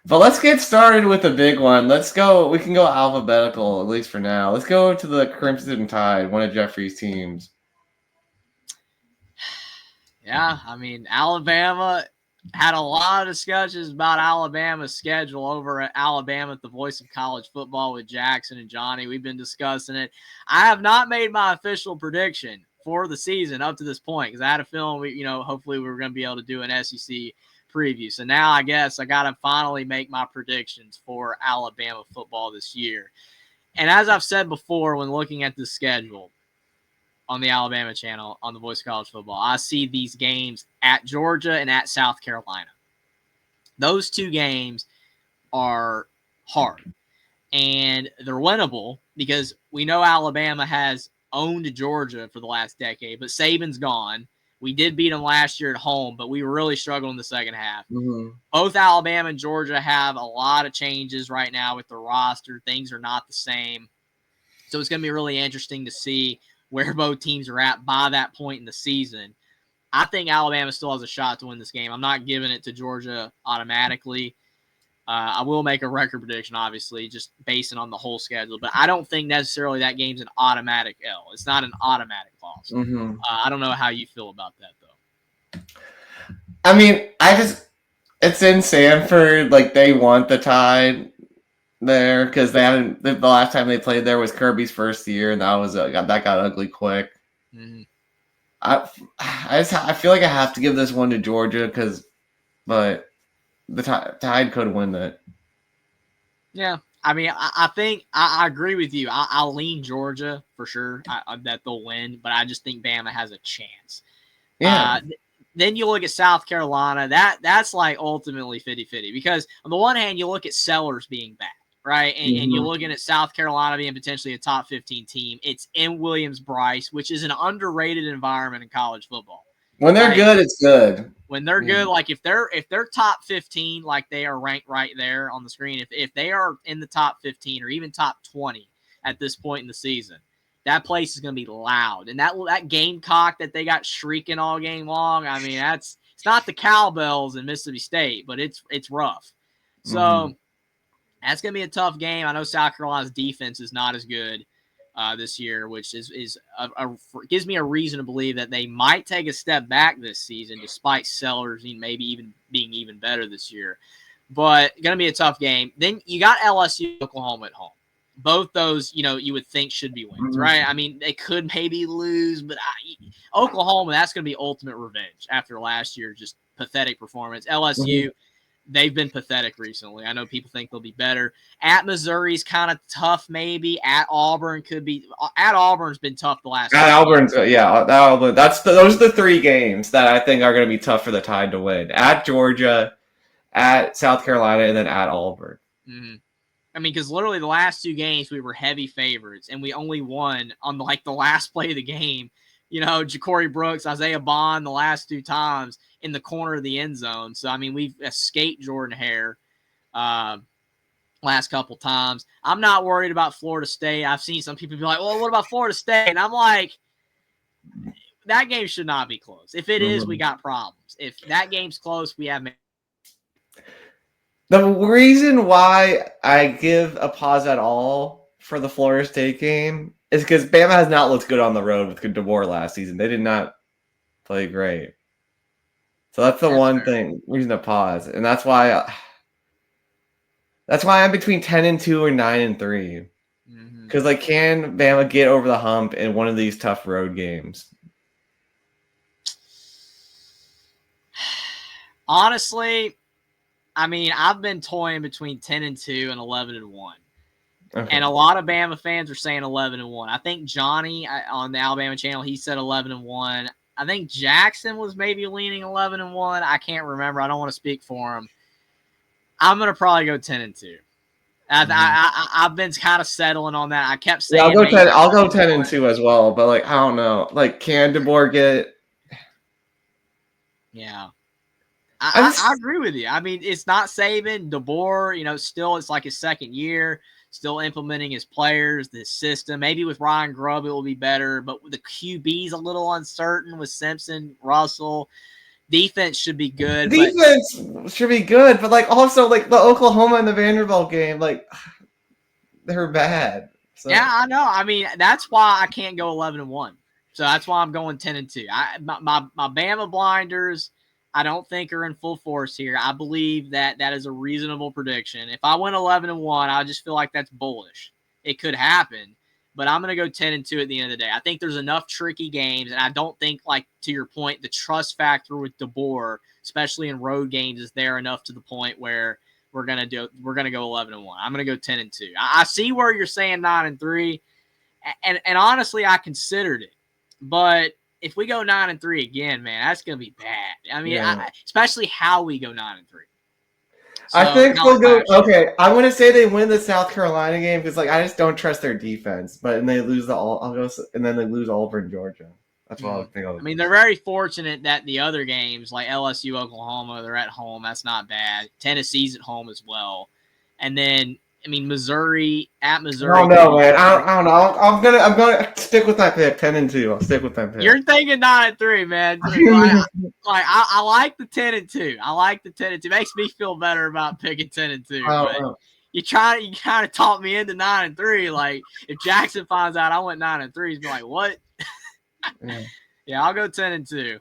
But let's get started with the big one. Let's go. We can go alphabetical, at least for now. Let's go to the Crimson Tide, one of Jeffrey's teams. Yeah, I mean, Alabama had a lot of discussions about Alabama's schedule over at Alabama at the Voice of College Football with Jackson and Johnny. We've been discussing it. I have not made my official prediction for the season up to this point because I had a feeling hopefully we were going to be able to do an SEC preview. So now I guess I got to finally make my predictions for Alabama football this year. And as I've said before, when looking at the schedule, on the Alabama channel on the Voice of College Football, I see these games at Georgia and at South Carolina. Those two games are hard, and they're winnable because we know Alabama has owned Georgia for the last decade, but Saban's gone. We did beat them last year at home, but we were really struggling in the second half. Mm-hmm. Both Alabama and Georgia have a lot of changes right now with the roster. Things are not the same. So it's going to be really interesting to see where both teams are at by that point in the season. I think Alabama still has a shot to win this game. I'm not giving it to Georgia automatically. I will make a record prediction, obviously, just basing on the whole schedule. But I don't think necessarily that game's an automatic L. It's not an automatic loss. Mm-hmm. I don't know how you feel about that, though. I mean, it's in Sanford. Like, they want the Tide there because they haven't. The last time they played there was Kirby's first year, and that got ugly quick. Mm-hmm. I feel like I have to give this one to Georgia but the Tide could win it. Yeah, I mean, I think I agree with you. I'll lean Georgia for sure that they'll win, but I just think Bama has a chance. Yeah. Then you look at South Carolina. That's like ultimately 50-50 because on the one hand, you look at Sellers being back, right? And you're looking at South Carolina being potentially a top 15 team. It's in Williams-Brice, which is an underrated environment in college football. When they're good, it's good. When they're good, like if they're top 15, like they are ranked right there on the screen, if they are in the top 15 or even top 20 at this point in the season, that place is going to be loud. And that Gamecock that they got shrieking all game long, I mean, it's not the cowbells in Mississippi State, but it's rough. So that's going to be a tough game. I know South Carolina's defense is not as good this year, which gives me a reason to believe that they might take a step back this season, despite Sellers maybe even being even better this year. But going to be a tough game. Then you got LSU, Oklahoma at home. Both those, you would think should be wins, right? I mean, they could maybe lose, but Oklahoma, that's going to be ultimate revenge after last year's just pathetic performance. LSU, they've been pathetic recently. I know people think they'll be better. At Missouri's kind of tough, maybe. At Auburn could be. At Auburn's been tough the last. At Auburn's, Auburn. Those are the three games that I think are going to be tough for the Tide to win. At Georgia, at South Carolina, and then at Auburn. Mm-hmm. I mean, because literally the last two games we were heavy favorites, and we only won on the last play of the game. Ja'Cory Brooks, Isaiah Bond, the last two times in the corner of the end zone. So, I mean, we've escaped Jordan Hare last couple times. I'm not worried about Florida State. I've seen some people be like, well, what about Florida State? And I'm like, that game should not be close. If it is, we got problems. If that game's close, we have. The reason why I give a pause at all for the Florida State game is because Bama has not looked good on the road with DeBoer last season. They did not play great. So that's the reason to pause. And that's why I'm between 10-2 and 9-3. Because can Bama get over the hump in one of these tough road games? Honestly, I mean, I've been toying between 10-2 and 11-1. Okay. And a lot of Bama fans are saying 11-1. I think Johnny on the Alabama channel, he said 11-1. I think Jackson was maybe leaning 11-1. I can't remember. I don't want to speak for him. I'm going to probably go 10-2. I've been kind of settling on that. I kept saying I'll go 10-2 as well, but I don't know. Can DeBoer get? Yeah. I agree with you. I mean, it's not Saban. DeBoer, still it's like his second year, still implementing his players, the system. Maybe with Ryan Grubb it will be better, but the QB's a little uncertain with Simpson, Russell. Defense should be good, but Defense should be good, but like also like the Oklahoma and the Vanderbilt game, like they're bad. So yeah, I know. I mean, that's why I can't go 11-1. So that's why I'm going 10-2. My Bama blinders, I don't think are in full force here. I believe that is a reasonable prediction. If I went 11-1, I just feel like that's bullish. It could happen, but I'm going to go 10-2 at the end of the day. I think there's enough tricky games, and I don't think, like to your point, the trust factor with DeBoer, especially in road games, is there enough to the point where we're gonna go 11-1. I'm gonna go 10-2. I see where you're saying 9-3, and honestly, I considered it, but if we go 9-3 again, man, that's gonna be bad. I mean, yeah. especially how we go 9-3. So I think how they'll it go. last year. Okay, I'm gonna say they win the South Carolina game because like I just don't trust their defense. But and they lose the all. I'll go and then they lose Auburn, Georgia. That's what I think. I mean, they're very fortunate that the other games, like LSU, Oklahoma, they're at home. That's not bad. Tennessee's at home as well. And then, I mean, Missouri at Missouri. I don't know, man. I don't know. I'm gonna stick with my pick, 10-2. I'll stick with my pick. You're thinking 9-3, man. I like the 10-2. I like the 10-2. Makes me feel better about picking 10-2. But you kind of talked me into 9-3. Like if Jackson finds out I went 9-3, he's be like, what? Yeah. Yeah, I'll go 10-2.